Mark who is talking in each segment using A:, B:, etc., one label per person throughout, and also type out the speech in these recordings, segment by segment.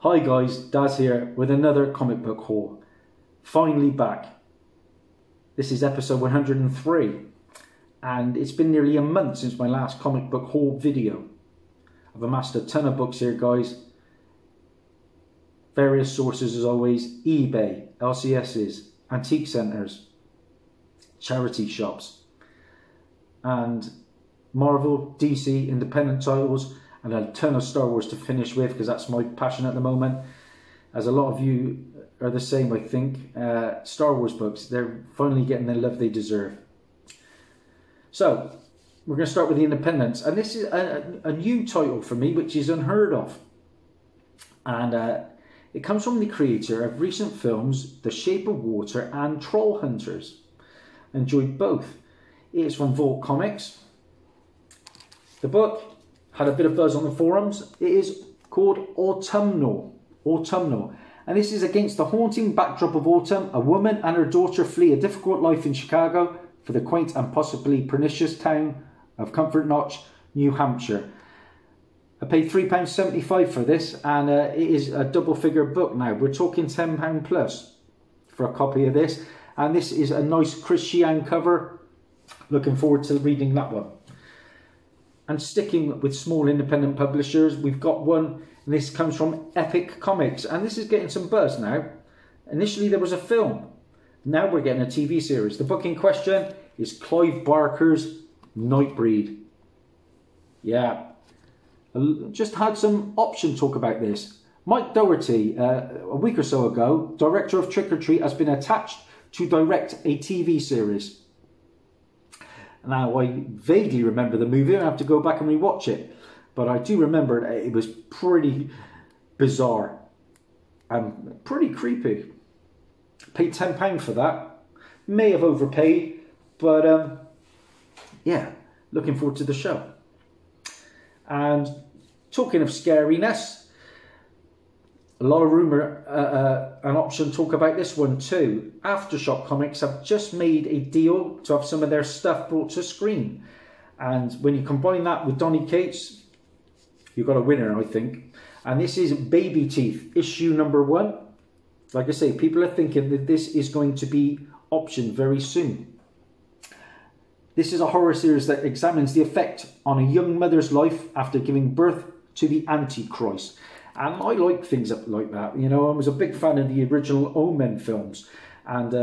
A: Hi guys, Daz here with another comic book haul. Finally back. This is episode 103 and it's been nearly a month since my last comic book haul video. I've amassed a ton of books here guys. Various sources as always, eBay, LCSs, antique centres, charity shops and Marvel, DC, independent titles, and a ton of Star Wars to finish with because that's my passion at the moment. As a lot of you are the same, I think. Star Wars books, they're finally getting the love they deserve. So, we're going to start with the independents. And this is a new title for me, which is unheard of. And it comes from the creator of recent films, The Shape of Water and Troll Hunters. Enjoyed both. It is from Vault Comics. The book had a bit of buzz on the forums. It is called Autumnal. And this is against the haunting backdrop of autumn. A woman and her daughter flee a difficult life in Chicago for the quaint and possibly pernicious town of Comfort Notch, New Hampshire. I paid £3.75 for this, and it is a double figure book now. We're talking £10 plus for a copy of this. And this is a nice Chris Sheehan cover. Looking forward to reading that one. And sticking with small independent publishers, we've got one, and this comes from Epic Comics, and this is getting some buzz now. Initially there was a film, now we're getting a TV series. The book in question is Clive Barker's Nightbreed. Yeah, just had some option talk about this. Mike Doherty, a week or so ago, director of Trick or Treat, has been attached to direct a TV series. Now, I vaguely remember the movie. I have to go back and rewatch it. But I do remember that it was pretty bizarre and pretty creepy. Paid £10 for that. May have overpaid. But, yeah, looking forward to the show. And talking of scariness, a lot of rumour and option talk about this one too. Aftershock Comics have just made a deal to have some of their stuff brought to screen. And when you combine that with Donny Cates, you've got a winner, I think. And this is Baby Teeth, issue number 1. Like I say, people are thinking that this is going to be optioned very soon. This is a horror series that examines the effect on a young mother's life after giving birth to the Antichrist. And I like things like that. You know, I was a big fan of the original Omen films. And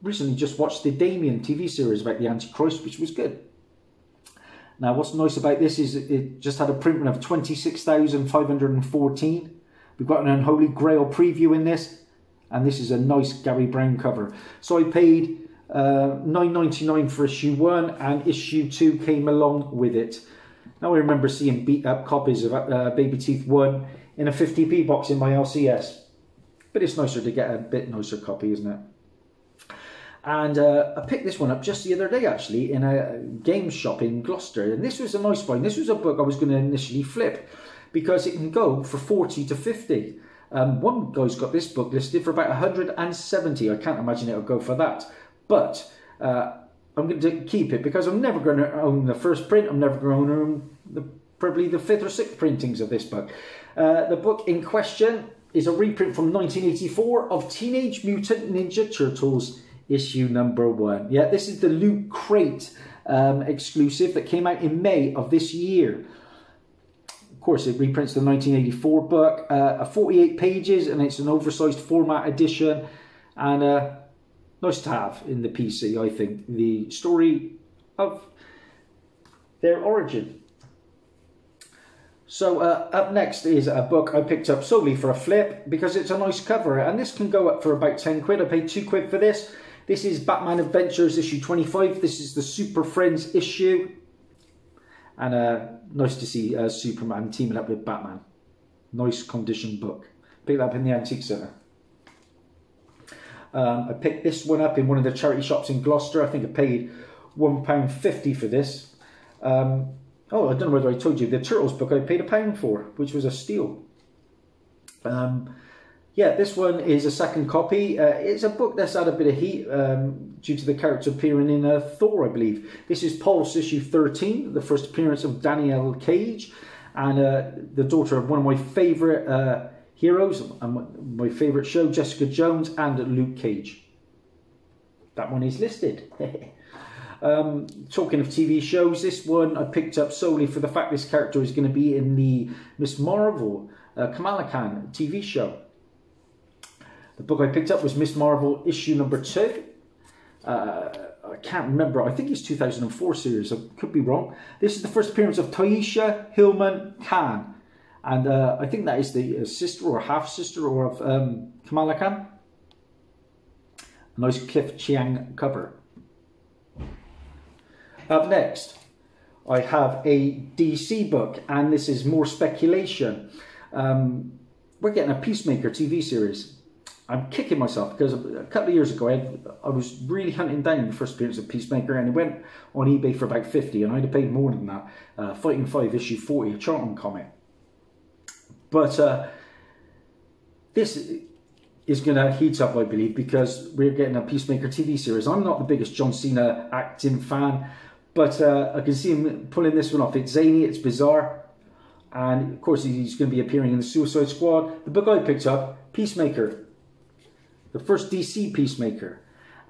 A: recently just watched the Damien TV series about the Antichrist, which was good. Now, what's nice about this is it just had a print run of 26,514. We've got an Unholy Grail preview in this. And this is a nice Gary Brown cover. So I paid $9.99 for issue 1, and issue 2 came along with it. Now I remember seeing beat up copies of Baby Teeth 1 in a 50p box in my LCS. But it's nicer to get a bit nicer copy, isn't it? And I picked this one up just the other day actually in a game shop in Gloucester. And this was a nice find. This was a book I was going to initially flip because it can go for 40 to 50. One guy's got this book listed for about 170. I can't imagine it'll go for that. But I'm going to keep it because I'm never going to own the first print. I'm never going to own probably the 5th or 6th printings of this book. The book in question is a reprint from 1984 of Teenage Mutant Ninja Turtles issue number 1. Yeah, this is the Loot Crate exclusive that came out in May of this year. Of course, it reprints the 1984 book, 48 pages, and it's an oversized format edition. And nice to have in the PC, I think, the story of their origin. So up next is a book I picked up solely for a flip because it's a nice cover, and this can go up for about 10 quid. I paid 2 quid for this. This is Batman Adventures issue 25. This is the Super Friends issue. And nice to see Superman teaming up with Batman. Nice condition book. Picked that up in the Antique Centre. I picked this one up in one of the charity shops in Gloucester. I think I paid £1.50 for this. Oh, I don't know whether I told you, the Turtles book I paid £1 for, which was a steal. Yeah, this one is a second copy. It's a book that's had a bit of heat due to the character appearing in Thor, I believe. This is Pulse issue 13, the first appearance of Danielle Cage, and the daughter of one of my favourite Heroes, and my favourite show, Jessica Jones and Luke Cage. That one is listed. Talking of TV shows, this one I picked up solely for the fact this character is going to be in the Miss Marvel, Kamala Khan TV show. The book I picked up was Miss Marvel issue number 2. I can't remember, I think it's 2004 series, I could be wrong. This is the first appearance of Taisha Hillman Khan. And I think that is the sister or half-sister of Kamala Khan. A nice Cliff Chiang cover. Up next, I have a DC book, and this is more speculation. We're getting a Peacemaker TV series. I'm kicking myself because a couple of years ago I was really hunting down the first appearance of Peacemaker, and it went on eBay for about 50, and I'd have paid more than that. Fighting 5 issue 40, a Charlton comic. But this is going to heat up, I believe, because we're getting a Peacemaker TV series. I'm not the biggest John Cena acting fan, but I can see him pulling this one off. It's zany, it's bizarre, and of course he's going to be appearing in the Suicide Squad. The book I picked up, Peacemaker, the first DC Peacemaker,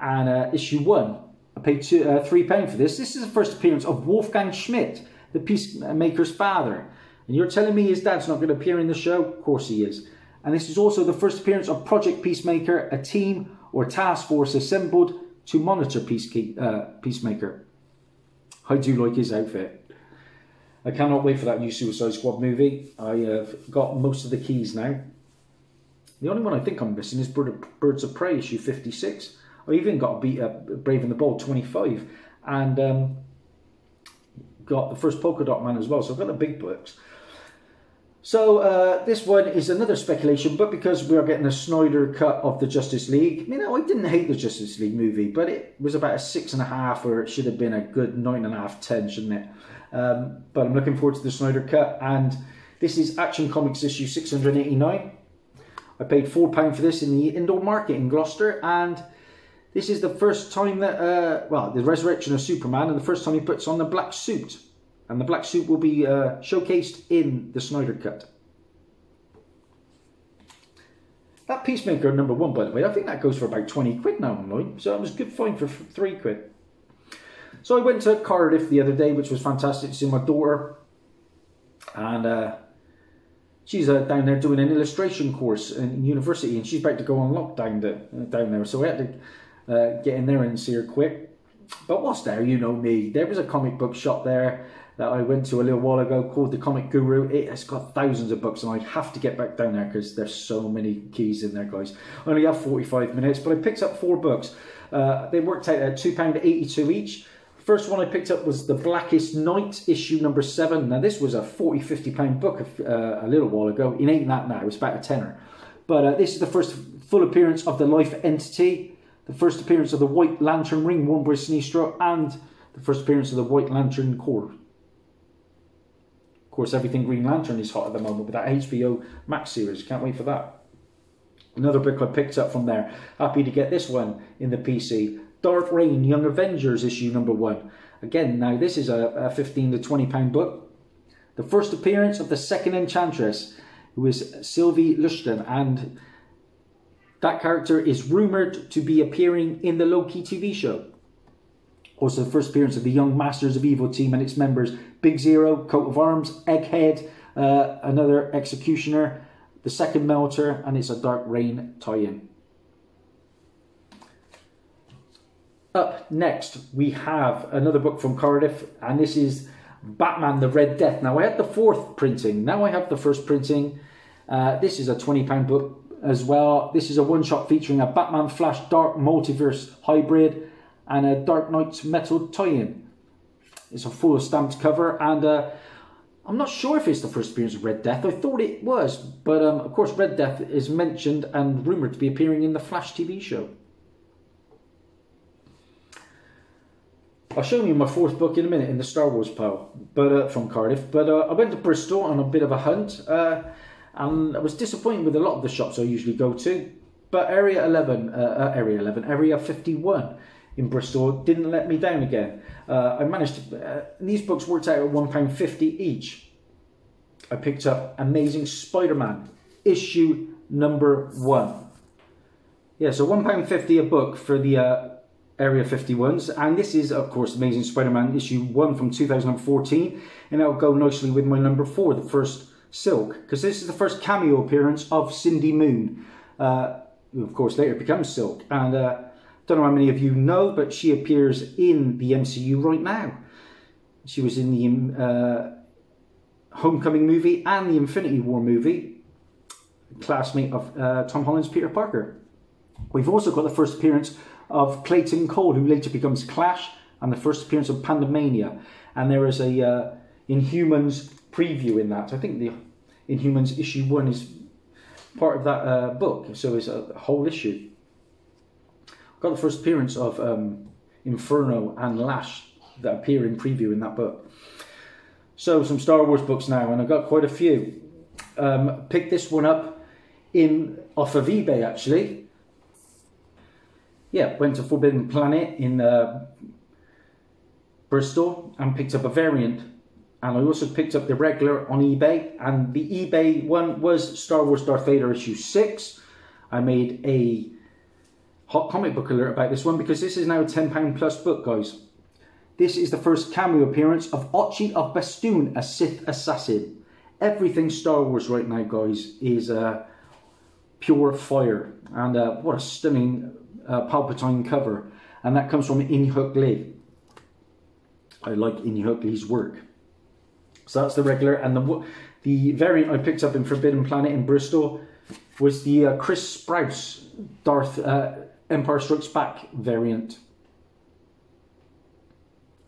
A: and issue 1. I paid £3 for this. This is the first appearance of Wolfgang Schmidt, the Peacemaker's father. And you're telling me his dad's not going to appear in the show? Of course he is. And this is also the first appearance of Project Peacemaker, a team or task force assembled to monitor Peacemaker. I do like his outfit. I cannot wait for that new Suicide Squad movie. I have got most of the keys now. The only one I think I'm missing is Birds of Prey issue 56. I even got Brave and the Bold 25. And got the first Polka Dot Man as well. So I've got the big books. So this one is another speculation, but because we are getting a Snyder cut of the Justice League, you know, I didn't hate the Justice League movie, but it was about a 6.5, or it should have been a good 9.5, 10, shouldn't it? But I'm looking forward to the Snyder cut, and this is Action Comics issue 689. I paid £4 for this in the indoor market in Gloucester, and this is the first time that, well, the resurrection of Superman, and the first time he puts on the black suit. And the black suit will be showcased in the Snyder Cut. That Peacemaker number 1, by the way, I think that goes for about 20 quid now online. So it was a good find for 3 quid. So I went to Cardiff the other day, which was fantastic to see my daughter. And she's down there doing an illustration course in university. And she's about to go on lockdown down there. So I had to get in there and see her quick. But what's there? You know me. There was a comic book shop there that I went to a little while ago called The Comic Guru. It has got thousands of books, and I have to get back down there because there's so many keys in there, guys. I only have 45 minutes, but I picked up 4 books. They worked out at £2.82 each. First one I picked up was The Blackest Night, issue number 7. Now, this was a £40–50 book a little while ago. It ain't that now. It's about a tenner. But this is the first full appearance of the Life Entity, the first appearance of the White Lantern ring worn by Sinestro, and the first appearance of the White Lantern Corps. Of course, everything Green Lantern is hot at the moment with that HBO Max series. Can't wait for that. Another book I picked up from there. Happy to get this one in the PC. Dark Reign, Young Avengers, issue number 1. Again, now this is a £15 to £20 book. The first appearance of the second Enchantress, who is Sylvie Lushton, and that character is rumoured to be appearing in the Loki TV show. Also, the first appearance of the Young Masters of Evil team and its members, Big Zero, Coat of Arms, Egghead, another Executioner, the second Melter, and it's a Dark Reign tie-in. Up next, we have another book from Cardiff, and this is Batman the Red Death. Now, I had the 4th printing. Now I have the 1st printing. This is a £20 book as well. This is a one-shot featuring a Batman Flash Dark Multiverse hybrid and a Dark Knight's Metal tie-in. It's a full stamped cover, and I'm not sure if it's the first appearance of Red Death. I thought it was, but of course Red Death is mentioned and rumoured to be appearing in the Flash TV show. I'll show you my 4th book in a minute in the Star Wars pile, but from Cardiff. But I went to Bristol on a bit of a hunt, and I was disappointed with a lot of the shops I usually go to. But Area 51 in Bristol didn't let me down again. I managed to, these books worked out at £1.50 each. I picked up Amazing Spider-Man issue number 1. Yeah, so £1.50 a book for the Area 51s, and this is, of course, Amazing Spider-Man issue 1 from 2014, and that'll go nicely with my number 4, the first Silk, because this is the first cameo appearance of Cindy Moon, who of course later becomes Silk, and don't know how many of you know, but she appears in the MCU right now. She was in the Homecoming movie and the Infinity War movie, classmate of Tom Holland's Peter Parker. We've also got the first appearance of Clayton Cole, who later becomes Clash, and the first appearance of Pandemania. And there is a Inhumans preview in that. I think the Inhumans issue 1 is part of that book, so it's a whole issue. We've got the first appearance of Inferno and Lash that appear in preview in that book. So some Star Wars books now, and I've got quite a few. Picked this one up off of eBay actually. Yeah, went to Forbidden Planet in Bristol and picked up a variant. And I also picked up the regular on eBay. And the eBay one was Star Wars Darth Vader issue 6. I made a hot comic book alert about this one because this is now a £10 plus book, guys. This is the first cameo appearance of Ochi of Bastoon, a Sith assassin. Everything Star Wars right now, guys, is pure fire. And what a stunning Palpatine cover, and that comes from In-Hyuk Lee. I like In-Hyuk Lee's work. So that's the regular, and the variant I picked up in Forbidden Planet in Bristol was the Chris Sprouse Darth Empire Strikes Back variant.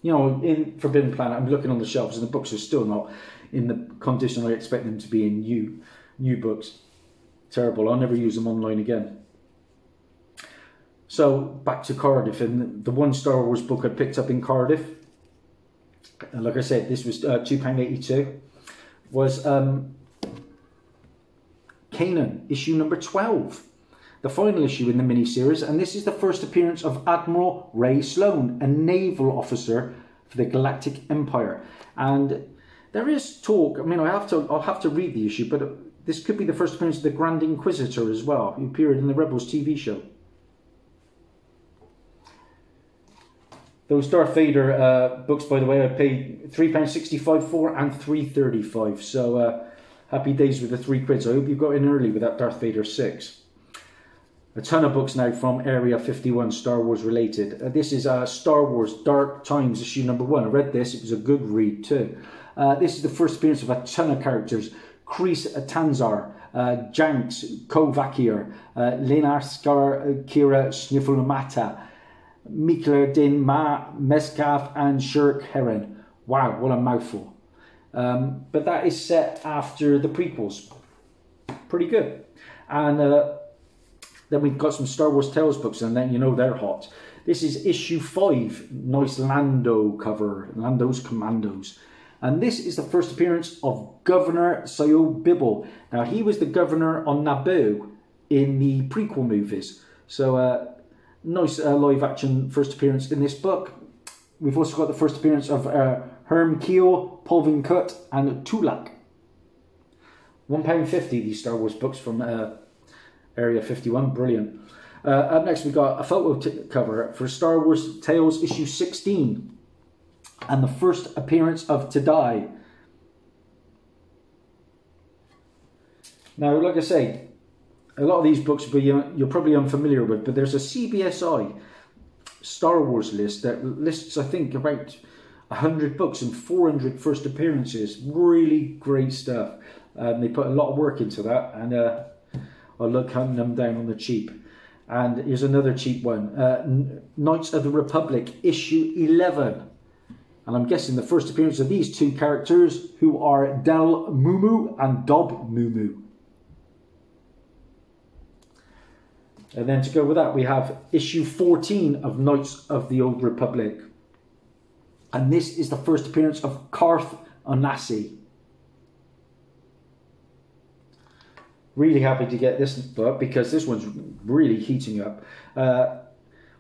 A: You know, in Forbidden Planet, I'm looking on the shelves, and the books are still not in the condition I expect them to be in new books. Terrible. I'll never use them online again. So back to Cardiff, and the one Star Wars book I picked up in Cardiff, and like I said, this was £2.82, was Kanan, issue number 12, the final issue in the mini-series, and this is the first appearance of Admiral Ray Sloan, a naval officer for the Galactic Empire. And there is talk, I mean, I'll have to read the issue, but this could be the first appearance of the Grand Inquisitor as well, who appeared in the Rebels TV show. Those Darth Vader books, by the way, I paid £3.65 for and £3.35. So happy days with the £3. I hope you got in early with that Darth Vader 6. A ton of books now from Area 51, Star Wars related. This is Star Wars Dark Times issue number 1. I read this, it was a good read too. This is the first appearance of a ton of characters. Kreese Tanzar, Janks Kovakir, Lenaskar Kira Snifflemata, Mikler Din Ma Meskaf and Shirk Heron. Wow, what a mouthful. But that is set after the prequels. Pretty good. And then we've got some Star Wars Tales books, and then you know they're hot. This is issue 5. Nice Lando cover. Lando's Commandos. And this is the first appearance of Governor Sayo Bibble. Now, he was the governor on Naboo in the prequel movies. So, nice live action first appearance in this book. We've also got the first appearance of Herm Keo, Polvin Kut, and Tulak. £1.50 these Star Wars books from Area 51. Brilliant. Up next we got a photo cover for Star Wars Tales issue 16. And the first appearance of Tadai. Now, like I say, a lot of these books you're probably unfamiliar with, but there's a CBSI Star Wars list that lists, I think, about 100 books and 400 first appearances. Really great stuff. They put a lot of work into that, and I love hunting them down on the cheap. And here's another cheap one. Knights of the Republic, issue 11. And I'm guessing the first appearance of these two characters, who are Del Mumu and Dob Mumu. And then to go with that, we have issue 14 of Knights of the Old Republic. And this is the first appearance of Karth Onasi. Really happy to get this book because this one's really heating up.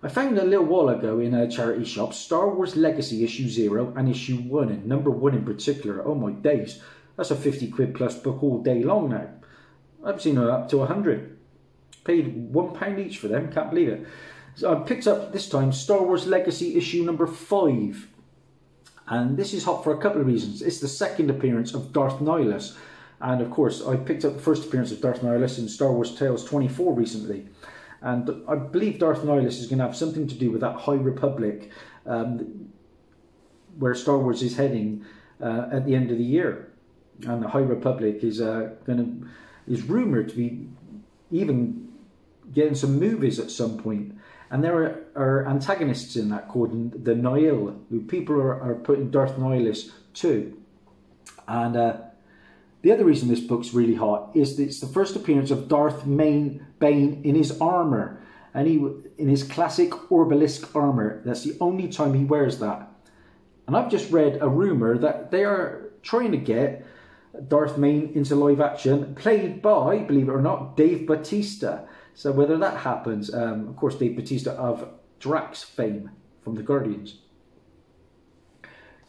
A: I found a little while ago in a charity shop Star Wars Legacy issue 0 and issue 1, and number 1 in particular. Oh my days, that's a £50 plus book all day long now. I've seen up to 100. Paid £1 each for them, can't believe it. So I picked up this time Star Wars Legacy issue number 5. And this is hot for a couple of reasons. It's the second appearance of Darth Nihilus. And of course, I picked up the first appearance of Darth Nihilus in Star Wars Tales 24 recently. And I believe Darth Nihilus is going to have something to do with that High Republic, where Star Wars is heading at the end of the year. And the High Republic is rumoured to be even getting some movies at some point. And there are antagonists in that called the Nihil, who people are putting Darth Nihilus to. And the other reason this book's really hot is that it's the first appearance of Darth Bane in his armour. And in his classic Orbalisk armour. That's the only time he wears that. And I've just read a rumour that they are trying to get Darth Bane into live action, played by, believe it or not, Dave Bautista. So whether that happens, of course, Dave Bautista of Drax fame from the Guardians.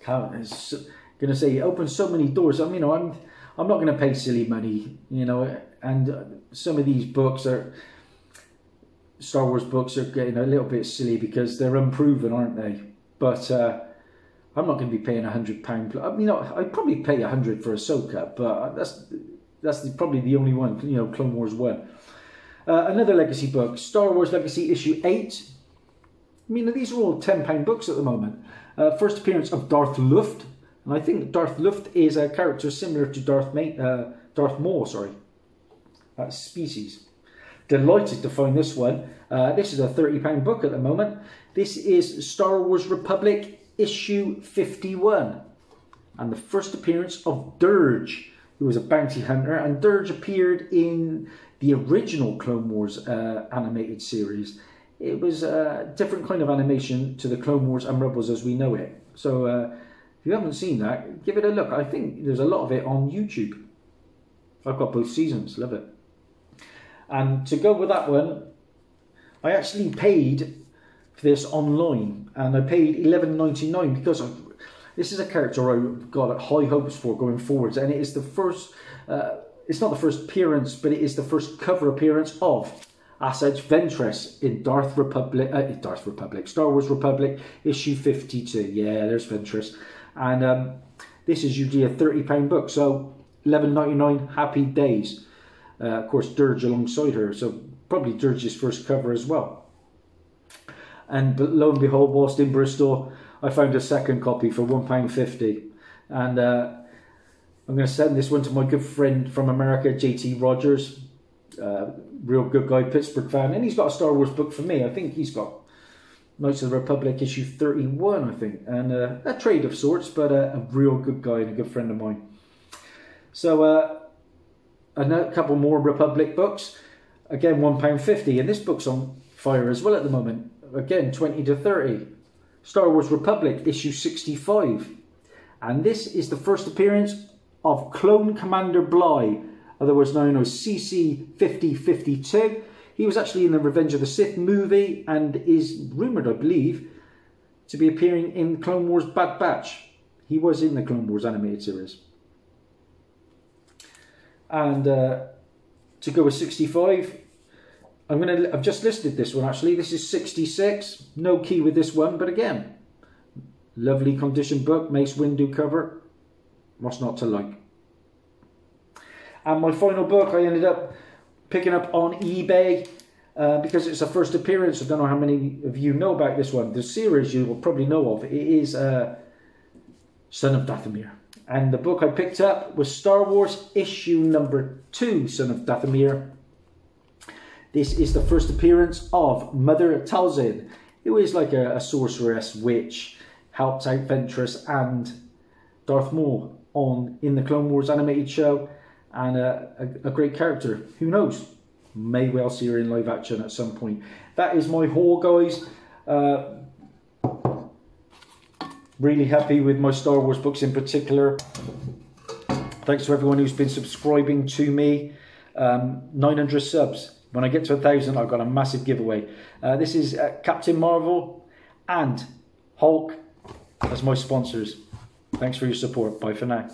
A: Going to say, it opens so many doors. I mean, I'm not going to pay silly money, you know. And some of these books Star Wars books are getting a little bit silly because they're unproven, aren't they? But I'm not going to be paying £100. I mean, I'd probably pay £100 for Ahsoka, but that's probably the only one, you know, Clone Wars 1. Another Legacy book, Star Wars Legacy issue 8. I mean, these are all £10 books at the moment. First appearance of Darth Luft, and I think Darth Luft is a character similar to Darth Maul, sorry. That's species. Delighted to find this one. This is a £30 book at the moment. This is Star Wars Republic issue 51, and the first appearance of Dirge, who was a bounty hunter, and Dirge appeared in the original Clone Wars animated series. It was a different kind of animation to the Clone Wars and Rebels as we know it. So if you haven't seen that, give it a look. I think there's a lot of it on YouTube. I've got both seasons, love it. And to go with that one, I actually paid for this online, and I paid $11.99 because this is a character I've got high hopes for going forwards, and it is the first. It's not the first appearance, but it is the first cover appearance of Asajj Ventress in Star Wars Republic issue 52. Yeah, there's Ventress, and this is usually a £30 book, so $11.99, happy days. Of course, Dirge alongside her, so probably Dirge's first cover as well. And lo and behold, whilst in Bristol, I found a second copy for £1.50. And I'm going to send this one to my good friend from America, JT Rogers. Real good guy, Pittsburgh fan. And he's got a Star Wars book for me. I think he's got Knights of the Republic issue 31, I think. And a trade of sorts, but a real good guy and a good friend of mine. So a couple more Republic books. Again, £1.50. And this book's on fire as well at the moment. Again, 20 to 30. Star Wars Republic issue 65. And this is the first appearance of Clone Commander Bly, otherwise known as CC-5052. He was actually in the Revenge of the Sith movie and is rumoured, I believe, to be appearing in Clone Wars Bad Batch. He was in the Clone Wars animated series. And to go with 65, I've just listed this one actually. This is 66. No key with this one, but again, lovely condition book, Mace Windu cover. What's not to like? And my final book I ended up picking up on eBay because it's a first appearance. I don't know how many of you know about this one. The series you will probably know of. It is Son of Dathomir. And the book I picked up was Star Wars issue number 2, Son of Dathomir. This is the first appearance of Mother Talzin, who is like a sorceress witch, helped out Ventress and Darth Maul in the Clone Wars animated show, and a great character. Who knows? May well see her in live action at some point. That is my haul, guys. Really happy with my Star Wars books in particular. Thanks to everyone who's been subscribing to me. 900 subs. When I get to 1,000, I've got a massive giveaway. This is Captain Marvel and Hulk as my sponsors. Thanks for your support. Bye for now.